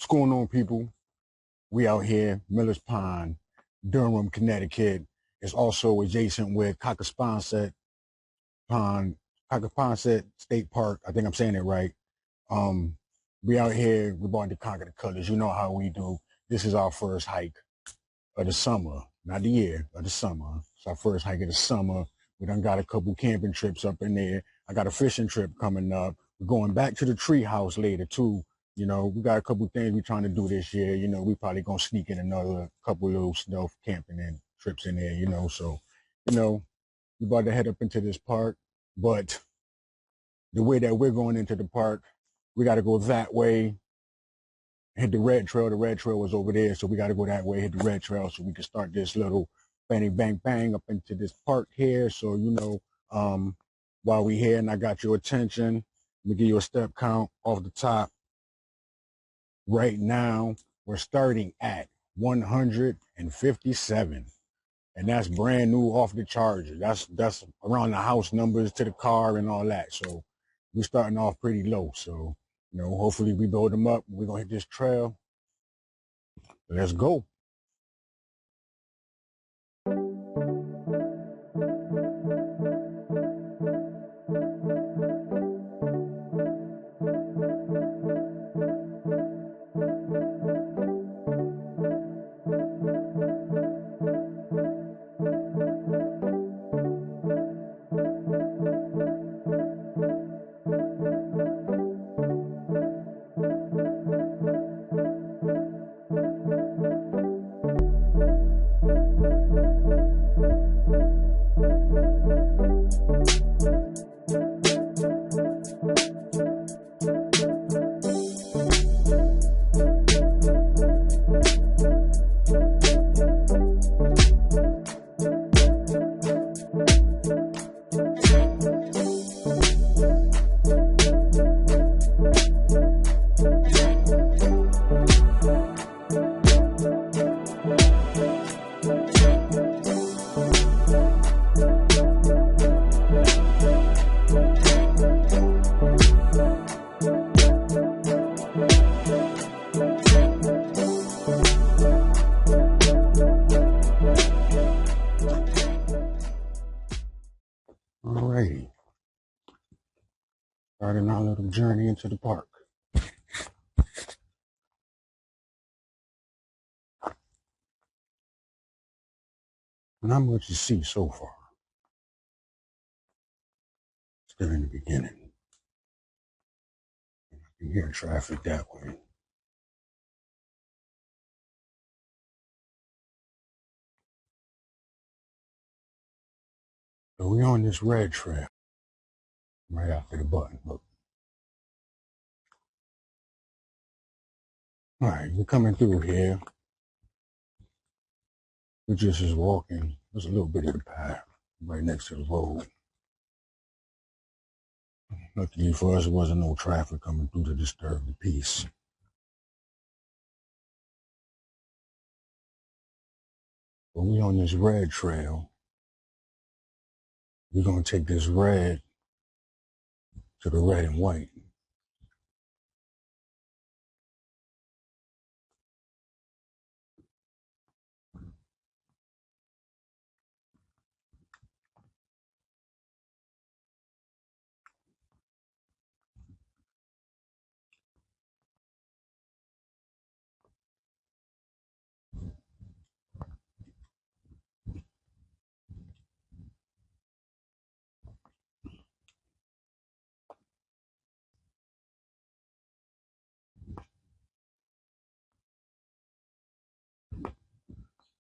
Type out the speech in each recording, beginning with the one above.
What's going on, people? We out here, Miller's Pond, Durham, Connecticut. It's also adjacent with Pond, Cockaponcet State Park. I think I'm saying it right. Um, we out here, we're about to conquer the colors. You know how we do. This is our first hike of the summer, not the year, of the summer. It's our first hike of the summer. We done got a couple camping trips up in there. I got a fishing trip coming up. We're going back to the tree house later too. You know, we got a couple things we're trying to do this year. You know, we probably gonna sneak in another couple little snow camping and trips in there, you know. So, you know, we're about to head up into this park. But the way that we're going into the park, we gotta go that way, hit the red trail. The red trail was over there, so we got to go that way, hit the red trail, so we can start this little bang, bang, bang up into this park here. So, you know, while we here and I got your attention, let me give you a step count off the top. Right now, we're starting at 157. And that's brand new off the charger. That's around the house numbers to the car and all that. So we're starting off pretty low. So, you know, hopefully we build them up. We're going to hit this trail. Let's go. Alrighty. Starting our little journey into the park. Not much to see so far. Still in the beginning. I can hear traffic that way. So we on this red trail. Right after the button. Look. Alright, we're coming through here. We just is walking. There's a little bit of the path right next to the road. Luckily for us, there wasn't no traffic coming through to disturb the peace. But we on this red trail. We're gonna take this red to the red and white.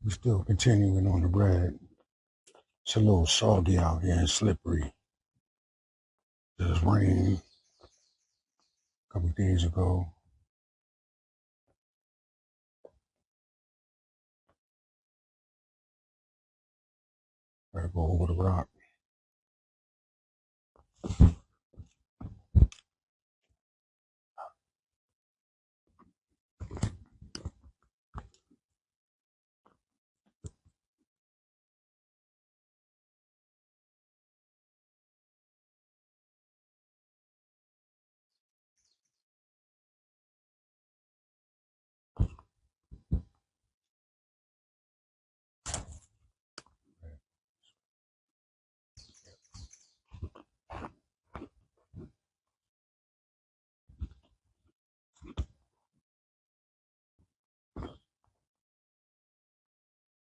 We're still continuing on the red. It's a little soggy out here and slippery. There's rain a couple days ago. Gotta go over the rock.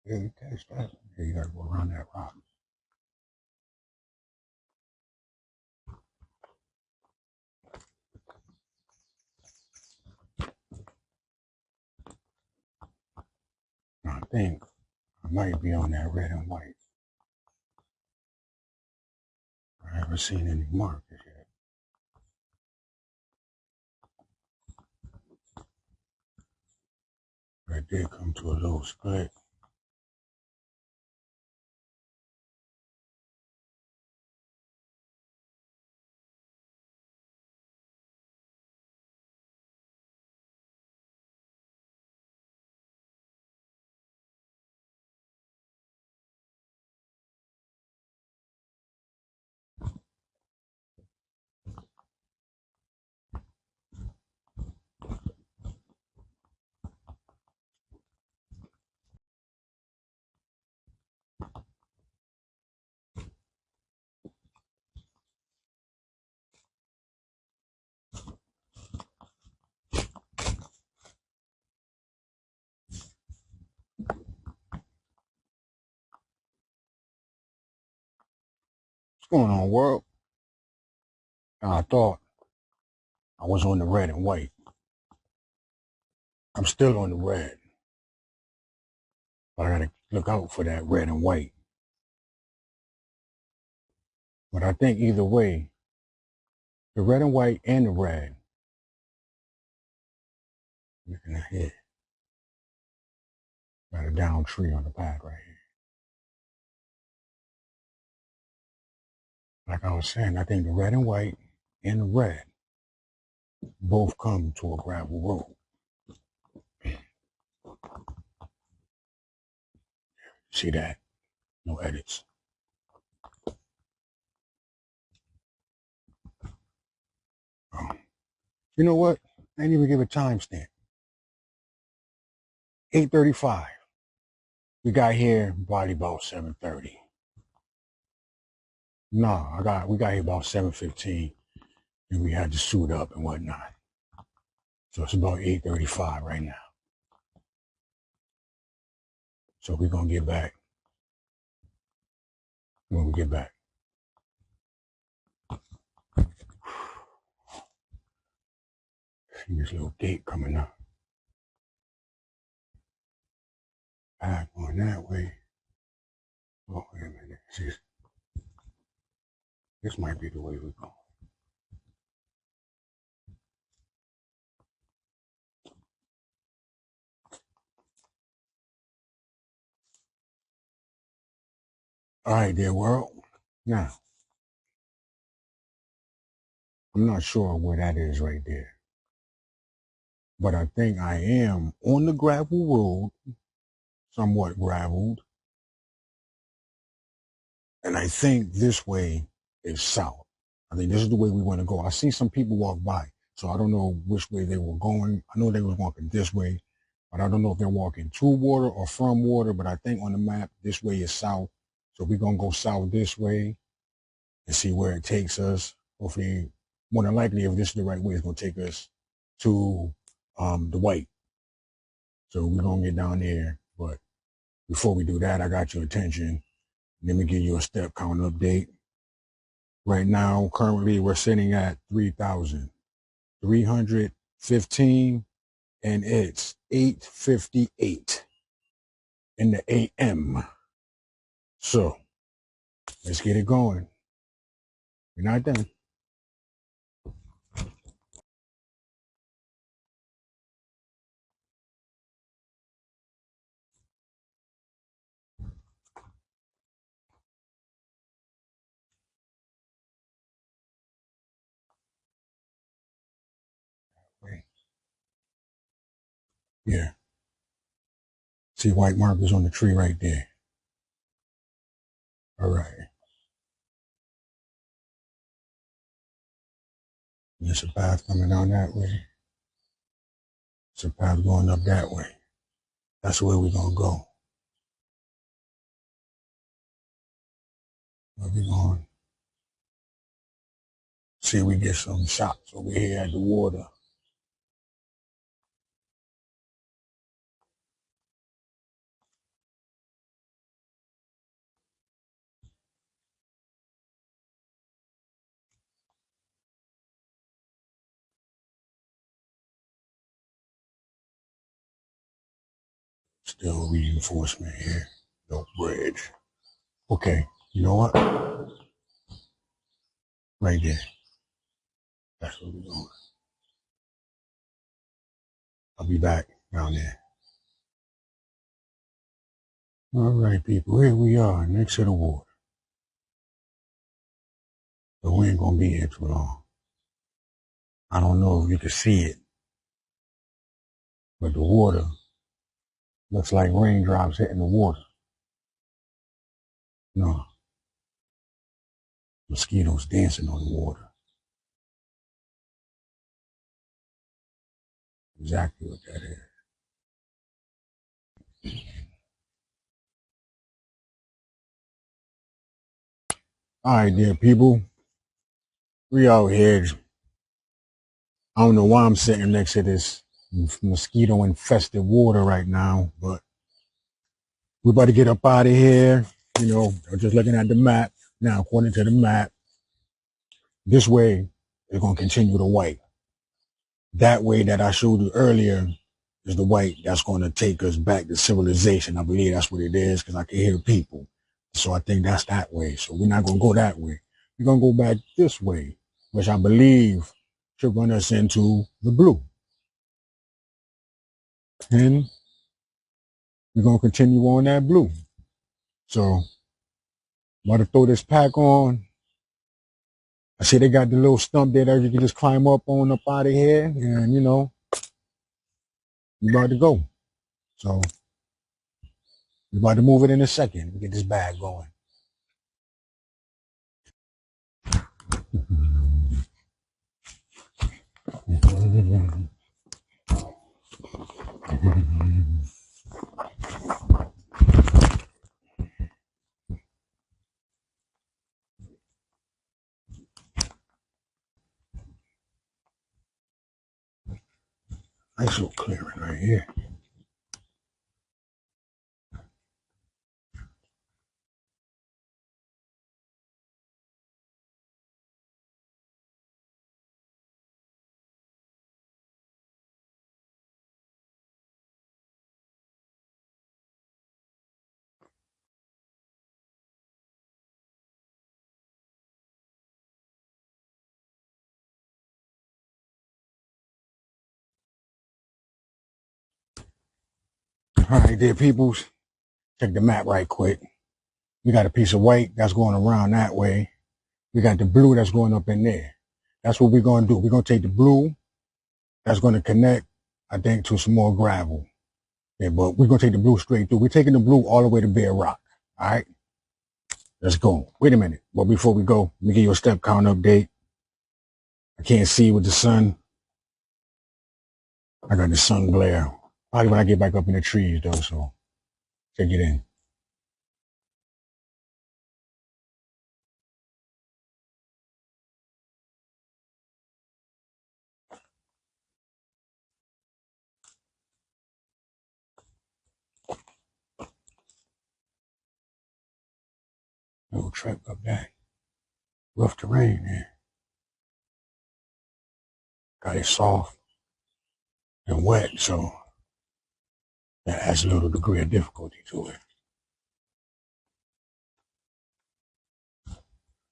Yeah, you catch that. Yeah, you gotta go around that rock. I think I might be on that red and white. I haven't seen any markers yet. But I did come to a little split. What's going on, world? I thought I was on the red and white. I'm still on the red. But I gotta look out for that red and white. But I think either way, the red and white and the red, looking ahead. Got a down tree on the back right here. Like I was saying, I think the red and white and the red both come to a gravel road. See that? No edits. You know what? I didn't even give a timestamp. 8:35. We got here probably about 7:30. No, we got here about 7:15, and we had to suit up and whatnot. So it's about 8:35 right now. So we're gonna get back when we get back. See this little gate coming up. Back going that way. Oh, wait a minute. See, this might be the way we go. All right, dear world. Now, I'm not sure where that is right there. But I think I am on the gravel road, somewhat graveled. And I think this way is south. I think this is the way we want to go. I see some people walk by, so I don't know which way they were going. I know they were walking this way, but I don't know if they're walking to water or from water, but I think on the map, this way is south. So we're going to go south this way and see where it takes us. Hopefully, more than likely, if this is the right way, it's going to take us to the white. So we're going to get down there. But before we do that, I got your attention. Let me give you a step count update. Right now, currently, we're sitting at 3,315, and it's 8:58 in the a.m. So let's get it going. We're not done. Yeah. See white markers on the tree right there. All right. There's a path coming down that way. There's a path going up that way. That's where we're going to go. Where we going? See, we get some shots over here at the water. Still reinforcement here. No bridge. Okay, you know what? Right there. That's what we're doing. I'll be back down there. All right, people. Here we are, next to the water. But we ain't gonna be here too long. I don't know if you can see it, but the water looks like raindrops hitting the water. No, mosquitoes dancing on the water. Exactly what that is. All right, dear people. We out here. I don't know why I'm sitting next to this mosquito infested water right now, but we're about to get up out of here. You know, I'm just looking at the map. Now, according to the map, this way is going to continue to white. That way that I showed you earlier is the white that's going to take us back to civilization. I believe that's what it is because I can hear people. So I think that's that way. So we're not going to go that way. We're going to go back this way, which I believe should run us into the blue. And we're going to continue on that blue. So I'm about to throw this pack on. I see they got the little stump there that you can just climb up on up out of here. And, you know, you about to go. So we're about to move it in a second. Get this bag going. Nice little clearing right here. All right, there, peoples. Check the map right quick. We got a piece of white that's going around that way. We got the blue that's going up in there. That's what we're going to do. We're going to take the blue that's going to connect, I think, to some more gravel. Yeah, but we're going to take the blue straight through. We're taking the blue all the way to Bear Rock. All right? Let's go. Wait a minute. But before we go, let me give you a step count update. I can't see with the sun. I got the sun glare. Probably when I get back up in the trees, though, so take it in. Little trip up that rough terrain there. Got it soft and wet, so that adds a little degree of difficulty to it.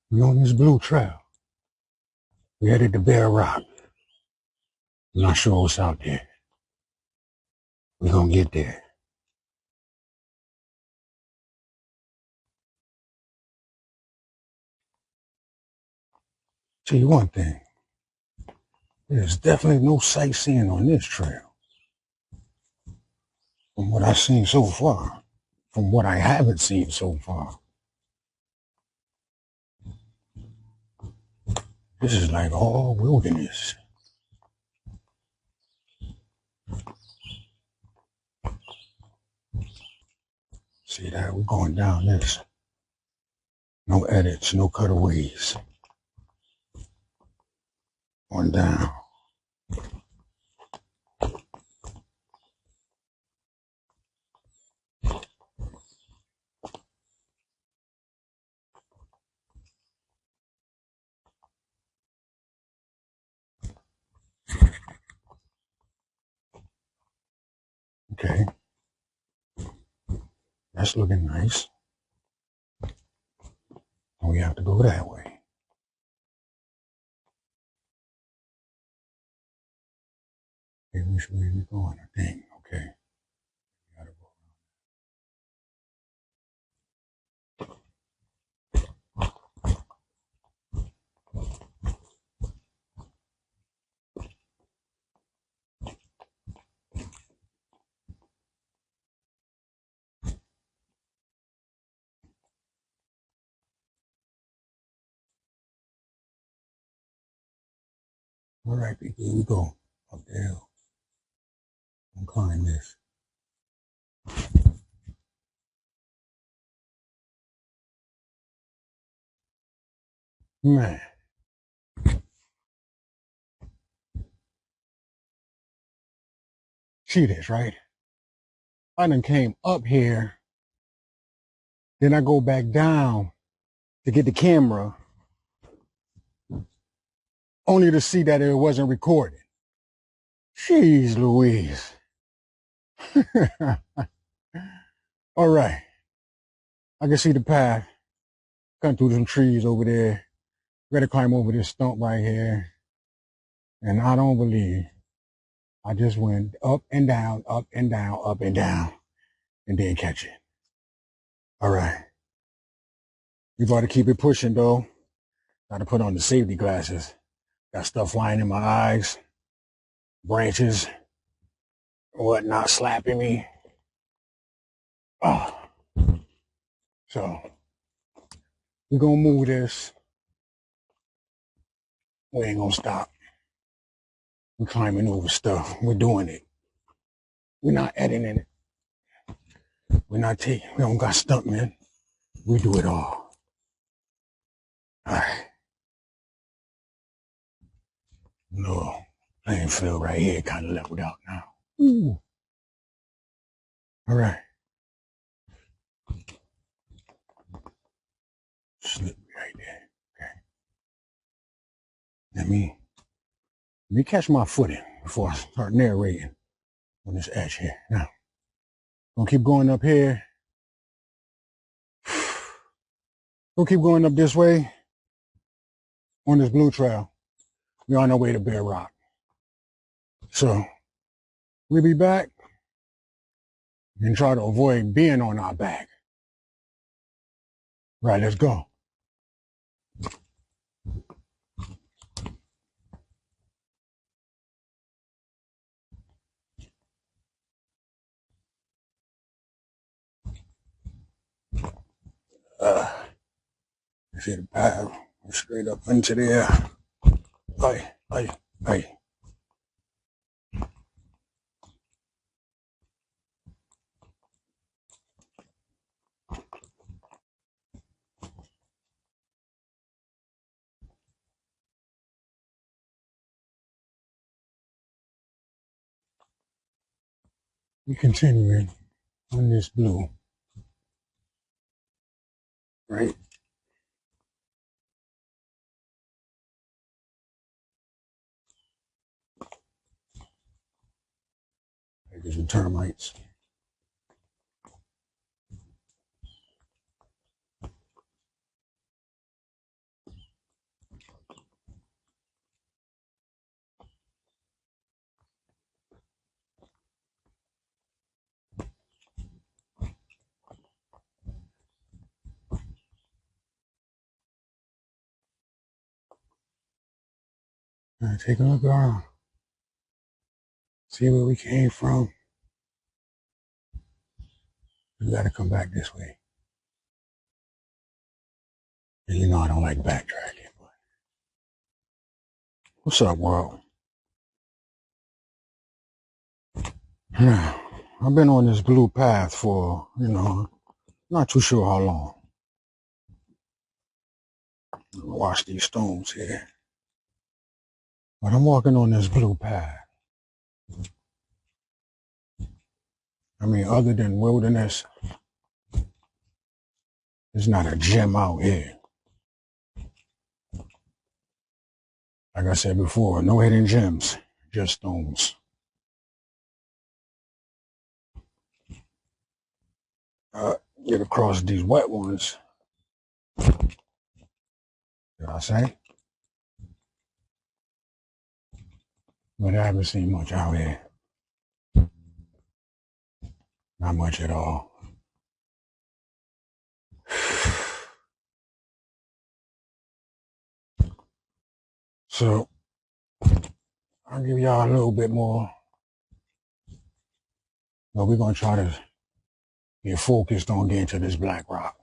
We on this blue trail. We headed to Bear Rock. I'm not sure what's out there. We're gonna get there. Tell you one thing. There's definitely no sightseeing on this trail. From what I've seen so far. From what I haven't seen so far. This is like all wilderness. See that? We're going down this. No edits, no cutaways. On down. Okay. That's looking nice. We have to go that way. Okay, which way are we going? I think. Okay. Gotta go. All right, people, here we go. Up the hill. I'm climb this. Man. See this, right? I done came up here. Then I go back down to get the camera, only to see that it wasn't recorded. Jeez Louise. All right. I can see the path. Cut through some trees over there. Gotta climb over this stump right here. And I don't believe I just went up and down, up and down, up and down, and didn't catch it. All right. We got to keep it pushing though. Got to put on the safety glasses. Got stuff flying in my eyes, branches, whatnot slapping me. Oh. So we're gonna move this. We ain't gonna stop. We're climbing over stuff. We're doing it. We're not editing it. We're not taking. We don't got stuntmen. We do it all. All right. No, playing field right here kind of leveled out now. Ooh. All right. Slip right there. Okay. Let me catch my footing before I start narrating on this edge here. Now, gonna keep going up here. Gonna keep going up this way on this blue trail. We're on our way to Bear Rock. So we'll be back and try to avoid being on our back. Right, let's go. See the path straight up into there. Hey. We continuing on this blue, right? There's some termites. Take a look around. See where we came from. We gotta come back this way. And you know I don't like backtracking, but what's up, world? I've been on this blue path for, not too sure how long. Watch these stones here. But I'm walking on this blue path. I mean, other than wilderness, there's not a gem out here. Like I said before, no hidden gems, just stones. get across these wet ones. Did I say? But I haven't seen much out here. Not much at all. So I'll give y'all a little bit more. But we're gonna try to get focused on getting to this black rock.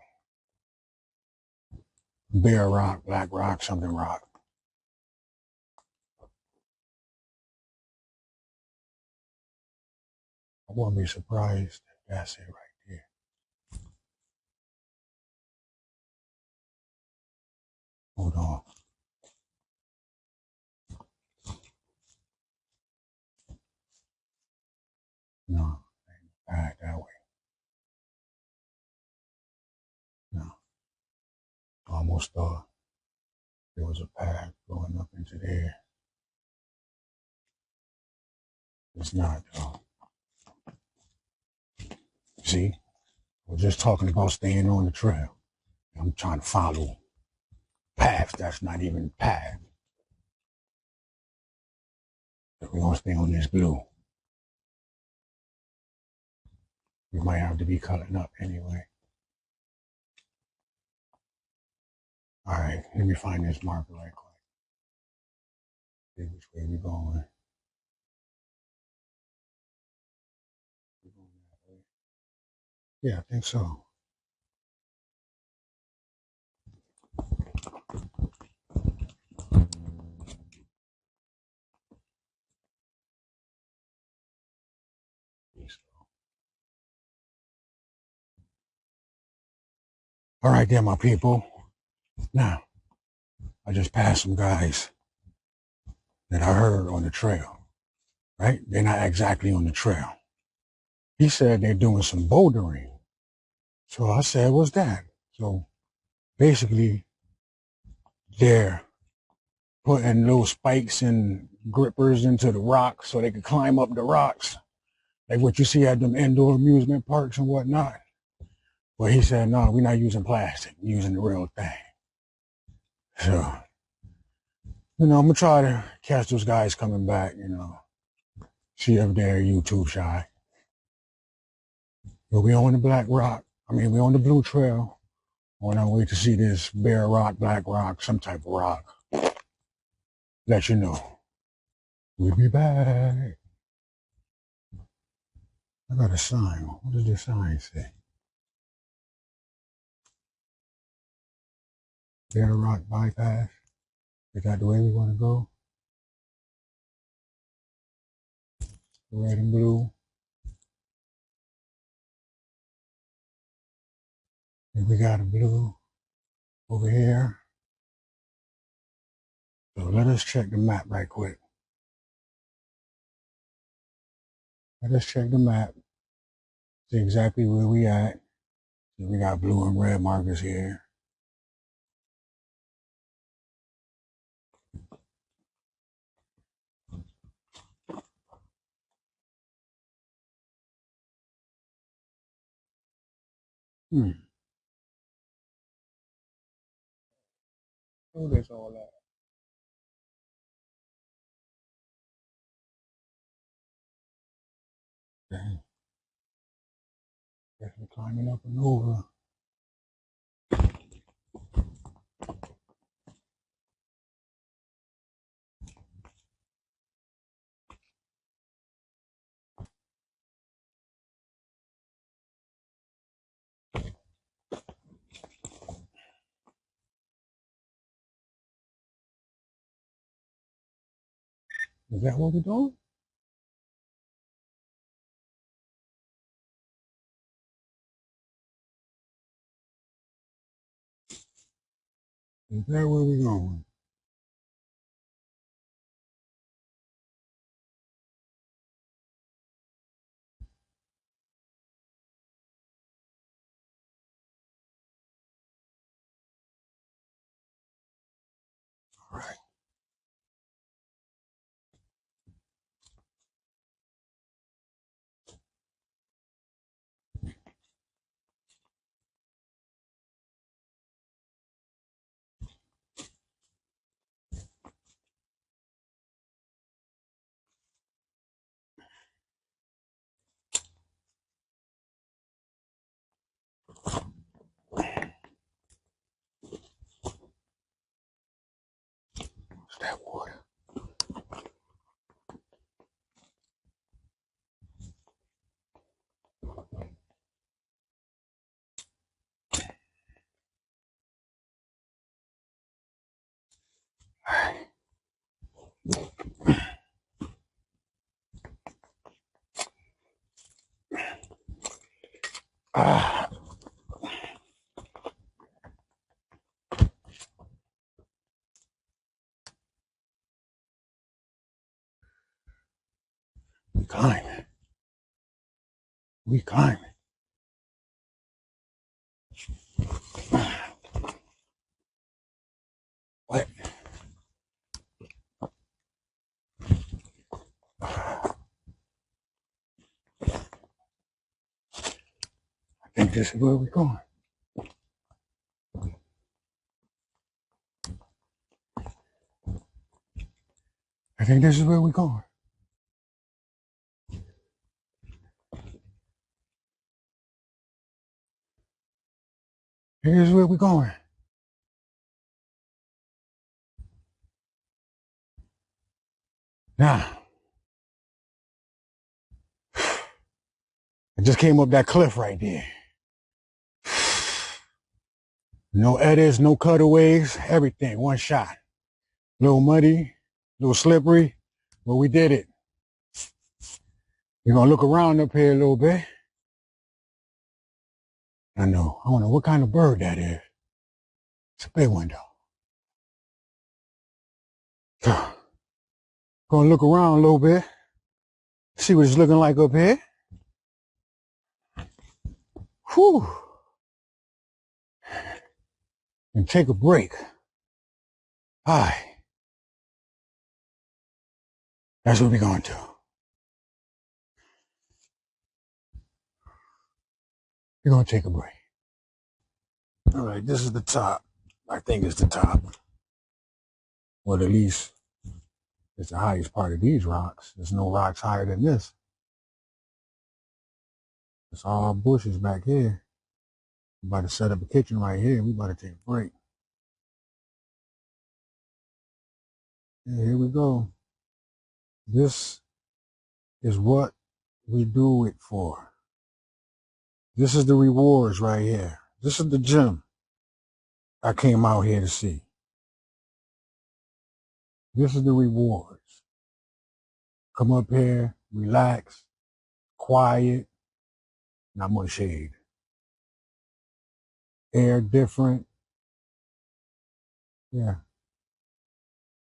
Bear rock, black rock, something rock. I wouldn't be surprised if that's it right there. Hold on. No, back that way. No. Almost thought there was a path going up into there. It's not though. See? We're just talking about staying on the trail. I'm trying to follow paths that's not even path. If we're gonna stay on this blue, we might have to be cutting up anyway. All right, let me find this marker right quick. See which way we're going. Yeah, I think so. All right, there, my people. Now, I just passed some guys that I heard on the trail, right? They're not exactly on the trail. He said they're doing some bouldering. So I said, what's that? So basically, they're putting little spikes and grippers into the rocks so they can climb up the rocks, like what you see at them indoor amusement parks and whatnot. But he said, no, we're not using plastic, we're using the real thing. So, I'm going to try to catch those guys coming back, see if they're YouTube shy. But we on the black rock. We on the blue trail. On our way to see this bear rock, black rock, some type of rock. Let you know. We'll be back. I got a sign. What does the sign say? Bear rock bypass. Is that the way we want to go? Red and blue. And we got a blue over here. So let us check the map right quick. Let us check the map. See exactly where we at. So we got blue and red markers here. Who this all at? Dang. Guess we're climbing up and over. Is that what we're doing? Is that where we're going? All right. Ah. We climbing. We climbing. What? I think this is where we're going. I think this is where we're going. Here's where we're going. Now, I just came up that cliff right there. No edits, no cutaways, everything, one shot. A little muddy, a little slippery, but we did it. We're gonna look around up here a little bit. I know, I wonder what kind of bird that is. It's a big one though. Gonna look around a little bit, see what it's looking like up here. Whew. And take a break. All right. That's what we're going to. We're going to take a break. All right, this is the top. I think it's the top. Well, at least it's the highest part of these rocks. There's no rocks higher than this. It's all bushes back here. We're about to set up a kitchen right here. We're about to take a break. And here we go. This is what we do it for. This is the rewards right here. This is the gym I came out here to see. This is the rewards. Come up here, relax, quiet, not much shade. Air different. Yeah.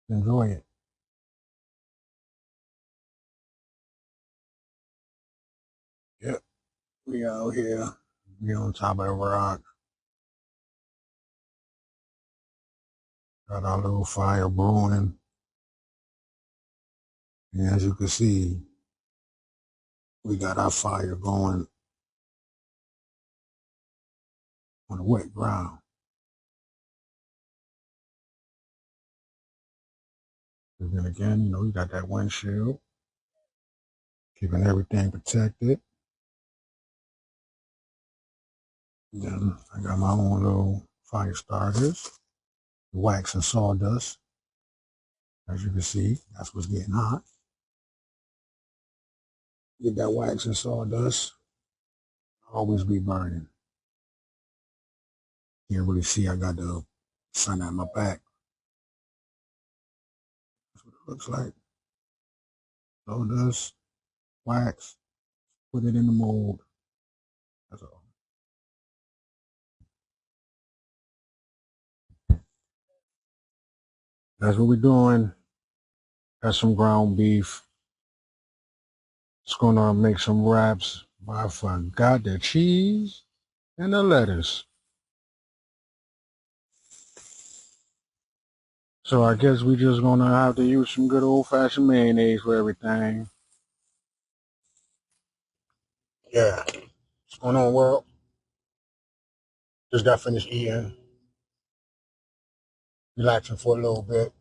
Enjoy it. Yep. We out here. We on top of the rock. Got our little fire brewing. And as you can see, we got our fire going on the wet ground. And then again, you know, you got that windshield, keeping everything protected. And then I got my own little fire starters, wax and sawdust. As you can see, that's what's getting hot. Get that wax and sawdust, always be burning. You can't really see, I got the sun at my back. That's what it looks like. Sawdust, wax, put it in the mold. That's all. That's what we're doing. Got some ground beef. It's gonna make some wraps, but I forgot the cheese and the lettuce. So I guess we just gonna have to use some good old-fashioned mayonnaise for everything. Yeah. What's going on, world? Just got finished eating. Relaxing for a little bit.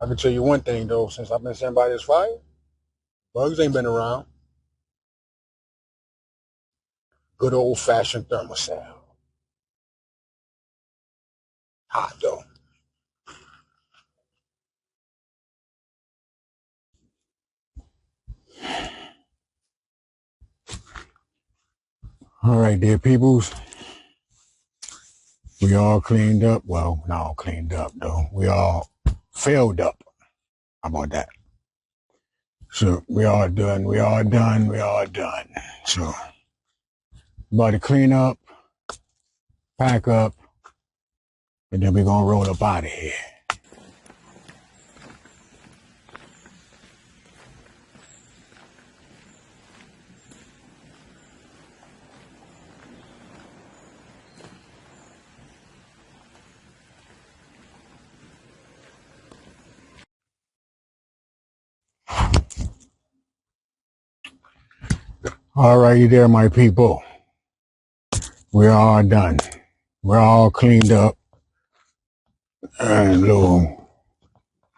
I can tell you one thing though, since I've been sitting by this fire, bugs ain't been around. Good old-fashioned thermostat. Hot though. All right, dear peoples. We all cleaned up. Well, not all cleaned up though. We all filled up. How about that? So we all done. We all done. We all done. So about to clean up, pack up, and then we're gonna roll up out of here. All righty there, my people. We're all done. We're all cleaned up. And little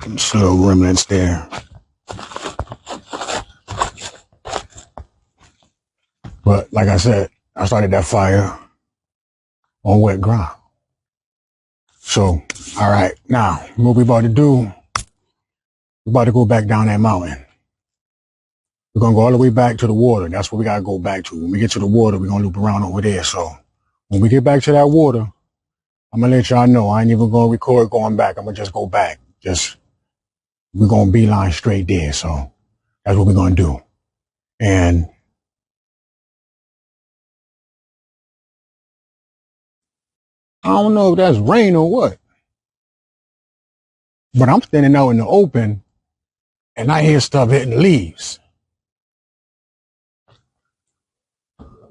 remnants there. But like I said, I started that fire on wet ground. So, all right, now what we about to do, we're about to go back down that mountain. We're gonna go all the way back to the water. That's what we gotta go back to. When we get to the water, we're gonna loop around over there. So when we get back to that water, I'm gonna let y'all know I ain't even gonna record going back. I'm gonna just go back. We're gonna beeline straight there. So that's what we're gonna do. And I don't know if that's rain or what, but I'm standing out in the open and I hear stuff hitting leaves.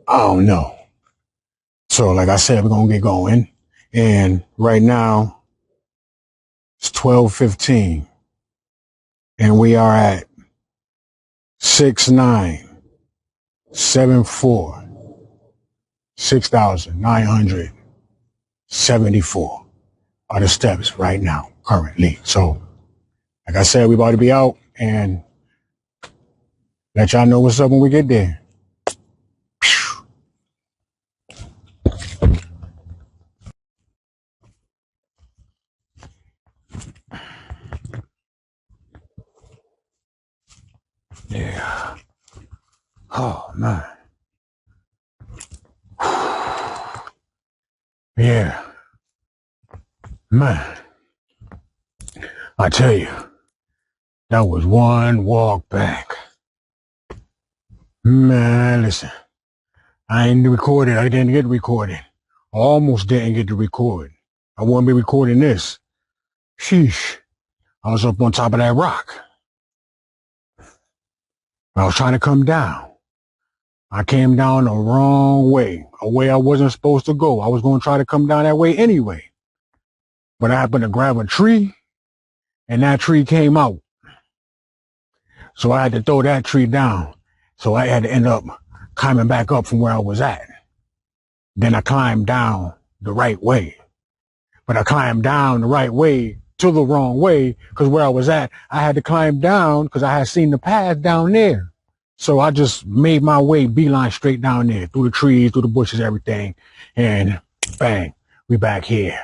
I don't know. So like I said, we're gonna get going. And right now it's 12:15 and we are at 6974 6,974 are the steps right now currently. So like I said, we about to be out and let y'all know what's up when we get there. Yeah. Oh, man. Yeah. Man. I tell you, that was one walk back. Man, listen. I ain't recorded. I didn't get recorded. I almost didn't get to record. I wouldn't be recording this. Sheesh. I was up on top of that rock. I was trying to come down. I came down the wrong way, a way I wasn't supposed to go. I was going to try to come down that way anyway. But I happened to grab a tree, and that tree came out. So I had to throw that tree down. So I had to end up climbing back up from where I was at. Then I climbed down the right way. But I climbed down the right way to the wrong way, because where I was at, I had to climb down because I had seen the path down there. So I just made my way beeline straight down there, through the trees, through the bushes, everything. And bang, we back here.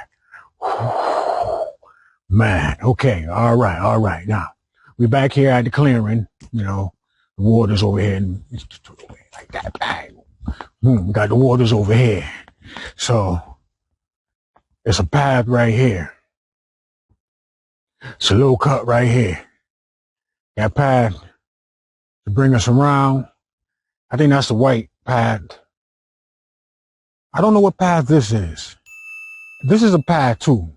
Man, okay, all right. Now, we back here at the clearing, you know, the water's over here, and like that, bang. We got the waters over here. So, it's a path right here. It's a little cut right here. That path to bring us around. I think that's the white path. I don't know what path this is. This is a path too.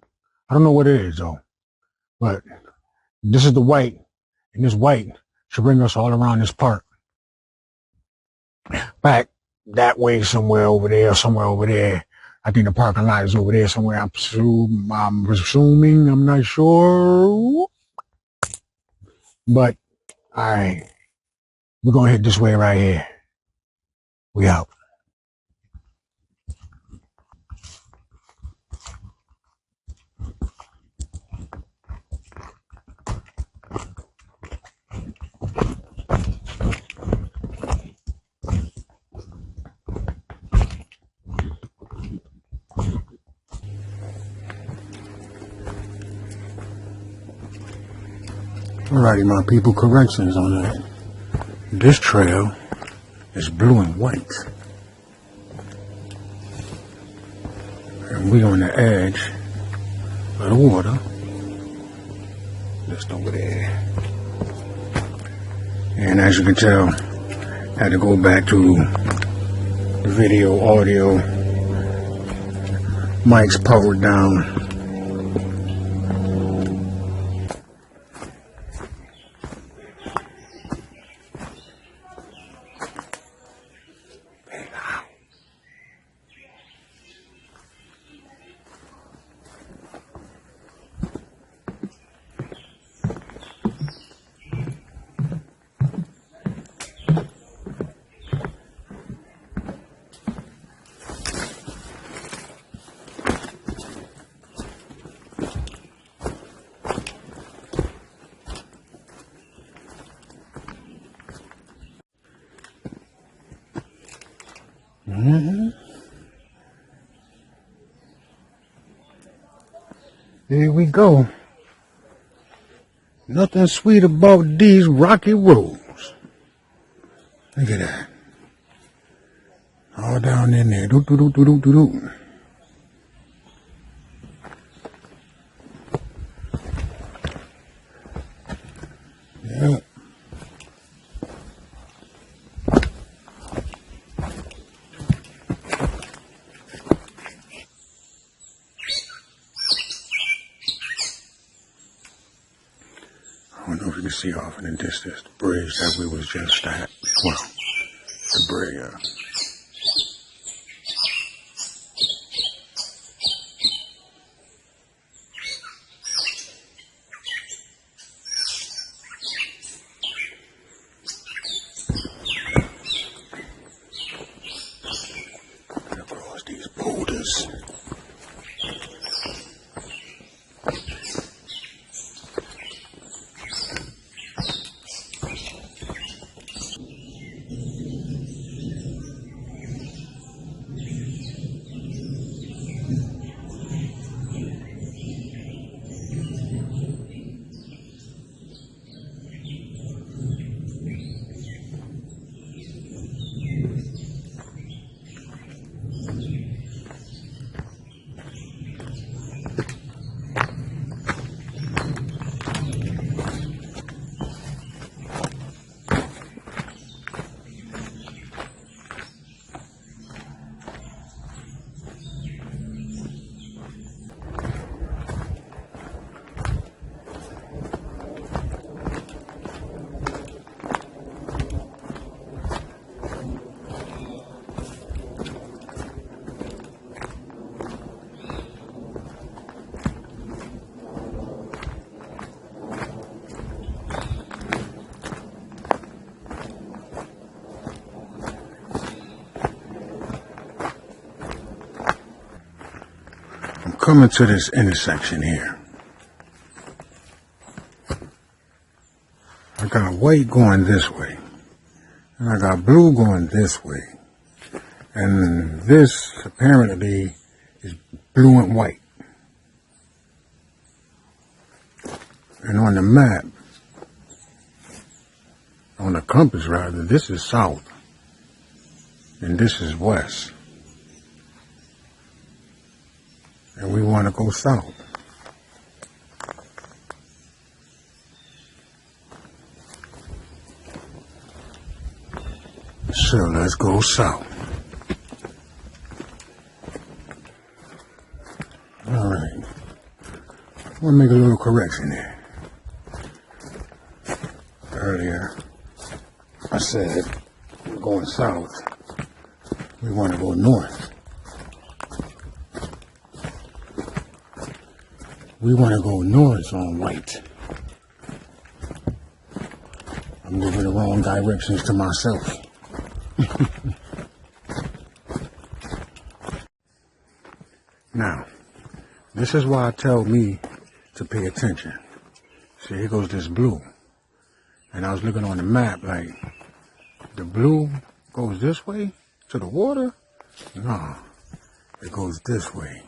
I don't know what it is though. But this is the white, and this white should bring us all around this park. Back that way somewhere over there. I think the parking lot is over there somewhere. I'm assuming, I'm not sure. But, all right. We're going to hit this way right here. We out. Alrighty, my people, corrections on that. This trail is blue and white. And we on the edge of the water. Just over there. And as you can tell, I had to go back to the video, audio. Mic's powered down. Here we go. Nothing sweet about these rocky roads. Look at that. All down in there. Doo doo doo doo doo doo doo. Yeah. I don't know if you can see off in the distance the bridge that we was just at. Well, the bridge. Across these boulders. Coming to this intersection here. I got white going this way. And I got blue going this way. And this apparently is blue and white. And on the map, on the compass rather, this is south. And this is west. And we want to go south. So let's go south. All right. I want to make a little correction here. Earlier, I said we're going south. We want to go north. We want to go north on white. I'm moving the wrong directions to myself. Now, this is why I tell me to pay attention. See, here goes this blue. And I was looking on the map like, the blue goes this way to the water? No, it goes this way.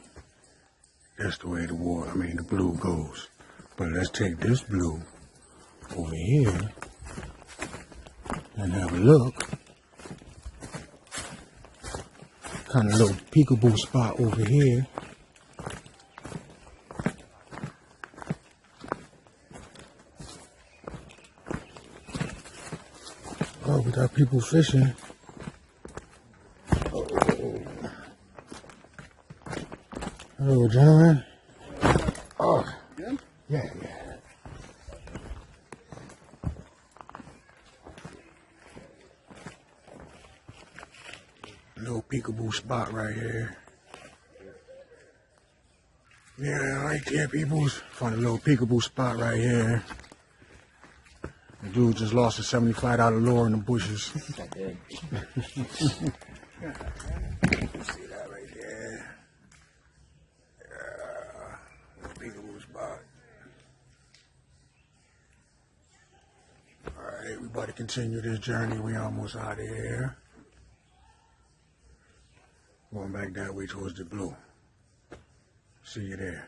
That's the way the blue goes. But let's take this blue over here and have a look. Kind of little peekaboo spot over here. Oh, we got people fishing. Hello, gentlemen. Oh, yeah. Little peekaboo spot right here. Yeah, right there, peoples. Found a little peekaboo spot right here. The dude just lost a $75 lure in the bushes. I did. See that right there? Yeah, peekaboo spot. Alright, we about to continue this journey. We almost out of here. Going back that way towards the blue. See you there.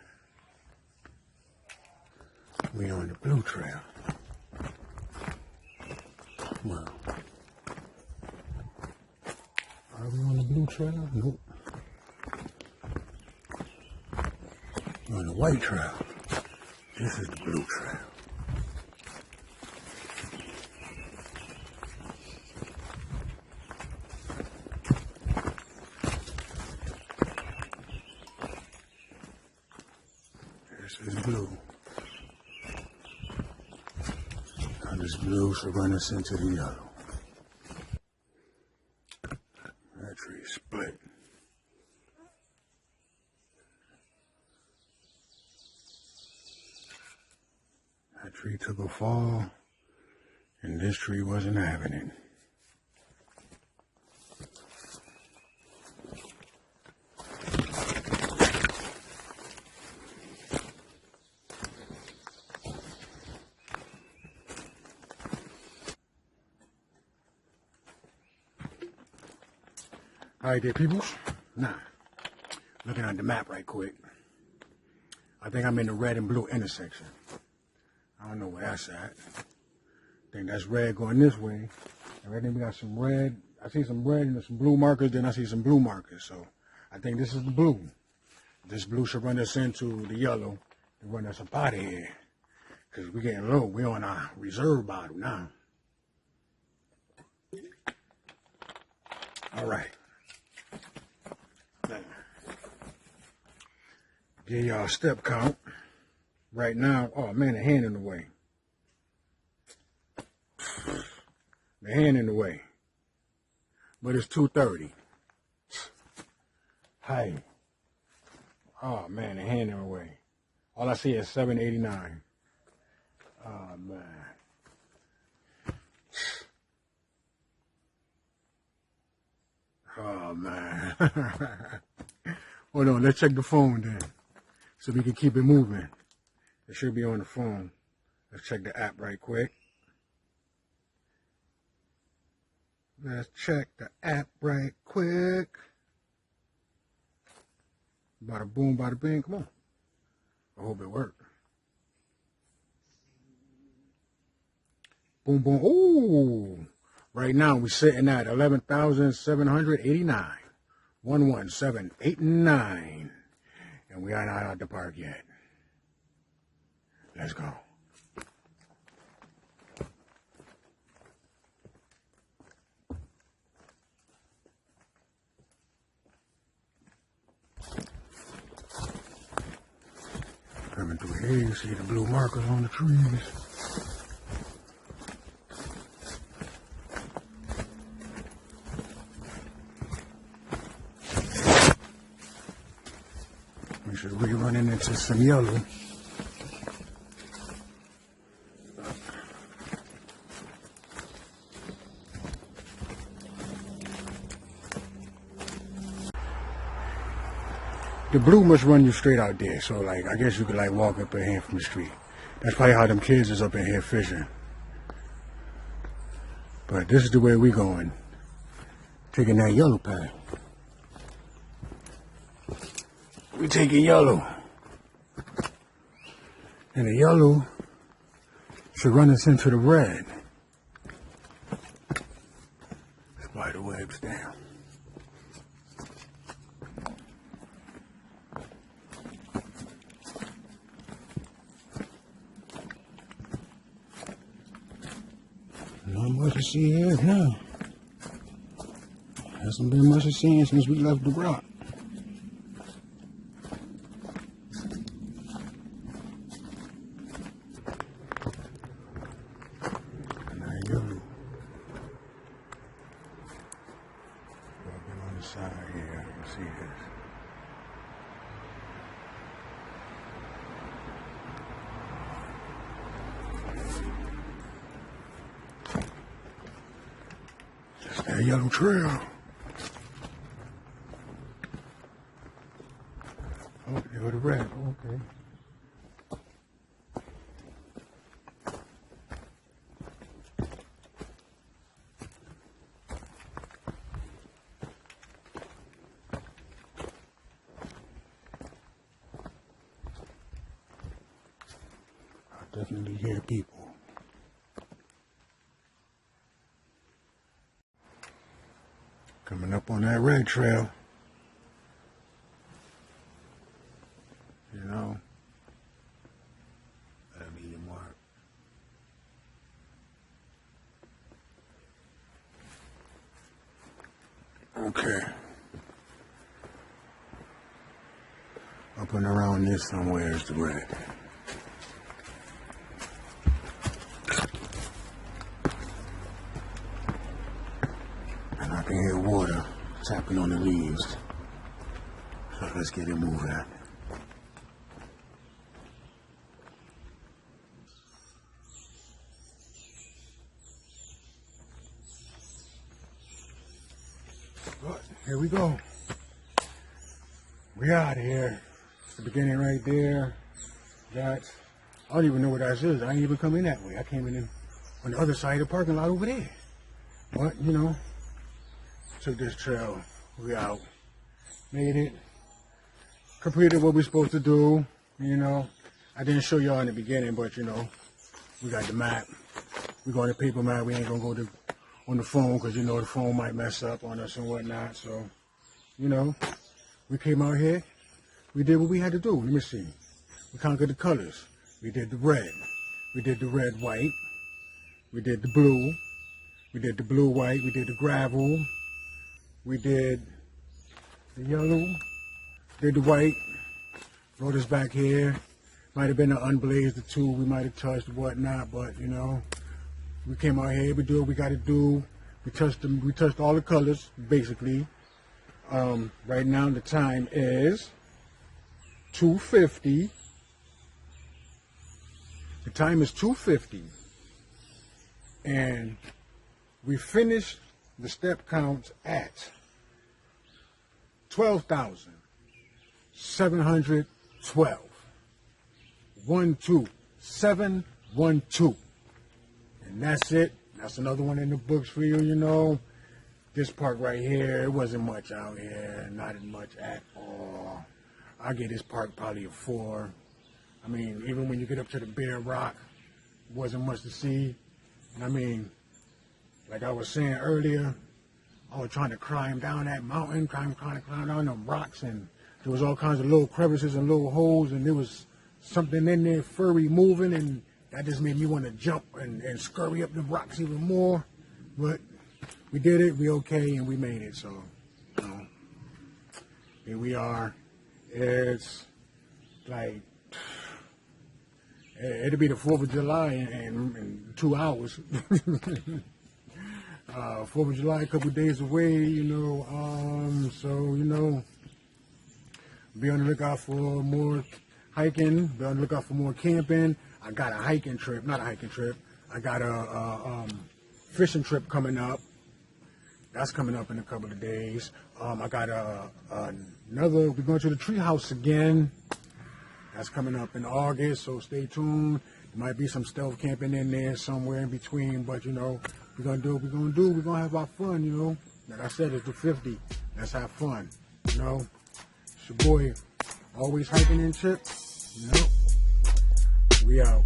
We on the blue trail. Well, are we on the blue trail? Nope. We're on the white trail. This is the blue trail. This is blue. And this blue should run us into the yellow. That tree split. That tree took a fall, and this tree wasn't having it. Alright there, peoples. Now, looking at the map right quick. I think I'm in the red and blue intersection. I don't know where that's at. I think that's red going this way. And right then we got some red. I see some red and some blue markers, then I see some blue markers. So I think this is the blue. This blue should run us into the yellow and run us up out of here. Because we're getting low. We're on our reserve bottle now. Alright. Give y'all a step count. Right now, oh man, the hand in the way. The hand in the way. But it's 2:30. Hi. Oh man, the hand in the way. All I see is 789. Oh man. Oh man. Hold on, let's check the phone then. So we can keep it moving. It should be on the phone. Let's check the app right quick. Let's check the app right quick. Bada boom, bada bing. Come on. I hope it worked. Boom, boom. Ooh. Right now we're sitting at 11,789. 11789. And we are not out the park yet. Let's go. Coming through here, you see the blue markers on the trees. We should be running into some yellow. The blue must run you straight out there, so like I guess you could like walk up in here from the street. That's probably how them kids is up in here fishing. But this is the way we going. Taking that yellow path. We taking yellow. And the yellow should run us into the red. Spider webs down. Not much to see here now. Hasn't been much to see since we left the rock. On the side here, you can see this. Just that yellow trail. Oh, there go the red. Okay. I definitely hear people. Coming up on that red trail. You know, that'll be your mark. Okay. Up and around this somewhere is the red. And I can hear water tapping on the leaves. So let's get it moving. But here we go. We out of here. It's the beginning right there. That's, I don't even know what that is. I ain't even come in that way. I came in on the other side of the parking lot over there. But, you know, took this trail. We out. Made it. Completed what we're supposed to do. You know, I didn't show y'all in the beginning, but, you know, we got the map. We're going to paper map. We ain't going to go on the phone because, you know, the phone might mess up on us and whatnot. So, you know, we came out here. We did what we had to do. Let me see. We conquered the colors. We did the red. We did the red, white. We did the blue. We did the blue, white. We did the gravel. We did the yellow. Did the white. Brought us back here. Might have been an unblazed or two. We might have touched whatnot, but you know, we came out here. We do what we got to do. We touched them. We touched all the colors basically. Right now the time is 2:50. The time is 2:50, and we finished the step counts at 12,712. 12712. And that's it. That's another one in the books for you, you know. This part right here, it wasn't much out here. Not as much at all. I give this park probably a 4. I mean, even when you get up to the bare rock, wasn't much to see. And I mean, like I was saying earlier, I was trying to climb down that mountain, trying to climb down them rocks, and there was all kinds of little crevices and little holes, and there was something in there furry moving, and that just made me want to jump and scurry up the rocks even more. But we did it, we okay, and we made it. So, you know, here we are. It's like, it'll be the 4th of July in 2 hours. 4th of July, a couple days away, you know. So, you know, be on the lookout for more hiking, be on the lookout for more camping. I got a hiking trip, not a hiking trip. I got a fishing trip coming up. That's coming up in a couple of days. I got another, we're going to the treehouse again. That's coming up in August, so stay tuned. There might be some stealth camping in there somewhere in between, but you know, we're going to do what we're going to do. We're going to have our fun, you know. Like I said, it's the 50. Let's have fun, you know. It's your boy, always hiking and shit. You know, we out.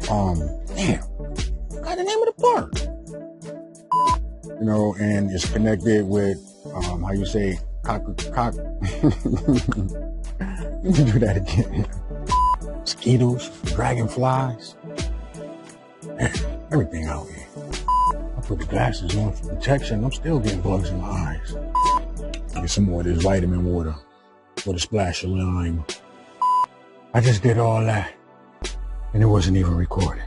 Damn, forgot the name of the park. You know, and it's connected with, how you say, cock. Let me do that again. Mosquitoes, dragonflies, everything out here. I put the glasses on for protection. I'm still getting bugs in my eyes. Get some more of this vitamin water with a splash of lime. I just did all that, and it wasn't even recording.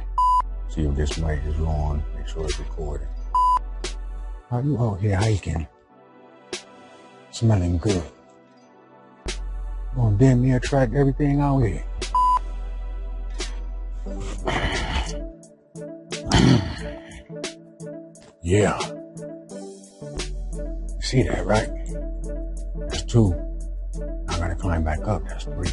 See if this mic is on. Make sure it's recording. How you out here hiking? Smelling good. Gonna damn near track everything out here. Yeah. See that, right? That's 2. I gotta climb back up. That's 3.